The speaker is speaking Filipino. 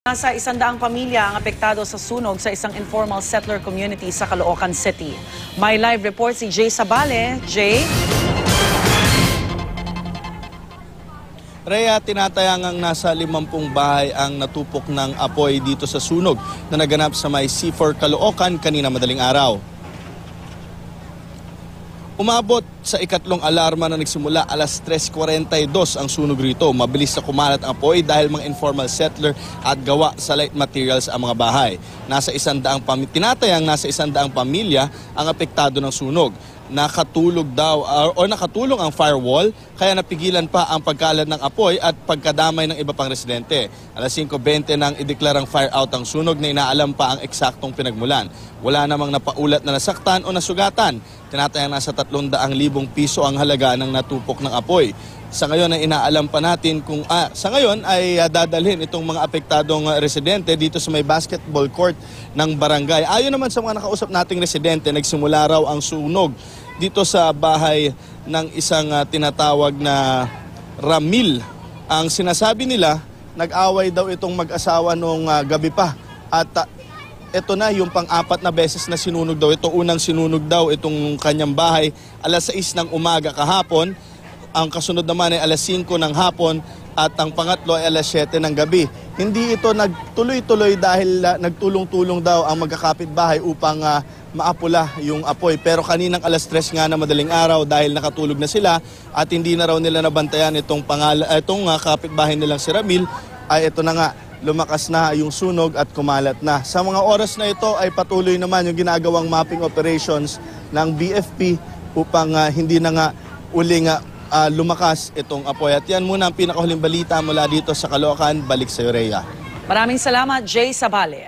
Nasa 100 pamilya ang apektado sa sunog sa isang informal settler community sa Caloocan City. May live report si Jay Sabale. Jay? Rhea, tinatayangang nasa 50 bahay ang natupok ng apoy dito sa sunog na naganap sa may C4 Caloocan kanina madaling araw. Umabot sa ikatlong alarma na nagsimula alas 3:42 ang sunog rito. Mabilis na kumalat ang apoy dahil mga informal settler at gawa sa light materials ang mga bahay. Tinatayang nasa 100 pamilya ang apektado ng sunog. Nakatulong ang firewall kaya napigilan pa ang pagkalat ng apoy at pagkadamay ng iba pang residente. Alas 5:20 nang ideklarang fire out ang sunog na inaalam pa ang eksaktong pinagmulan. Wala namang napaulat na nasaktan o nasugatan. Tinatayang nasa 300,000 piso ang halaga ng natupok ng apoy. Sa ngayon ay inaalam pa natin kung dadalhin itong mga apektadong residente dito sa may basketball court ng barangay. Ayon naman sa mga nakausap nating residente, nagsimula raw ang sunog dito sa bahay ng isang tinatawag na Ramil. Ang sinasabi nila, nag-away daw itong mag-asawa nung gabi pa at ito na yung pang-apat na beses na sinunog daw. Ito unang sinunog daw itong kanyang bahay alas 6 ng umaga kahapon. Ang kasunod naman ay alas 5 ng hapon at ang pangatlo ay alas 7 ng gabi. Hindi ito nagtuloy-tuloy dahil nagtulong-tulong daw ang magkakapitbahay upang maapula yung apoy. Pero kaninang alas 3 nga na madaling araw dahil nakatulog na sila at hindi na raw nila nabantayan itong kapitbahay nilang si Ramil, ay ito na nga, lumakas na yung sunog at kumalat na. Sa mga oras na ito ay patuloy naman yung ginagawang mapping operations ng BFP upang hindi na nga uling lumakas itong apoy. At yan muna ang pinakahuling balita mula dito sa Caloocan. Balik sa Rhea. Maraming salamat, Jay Sabale.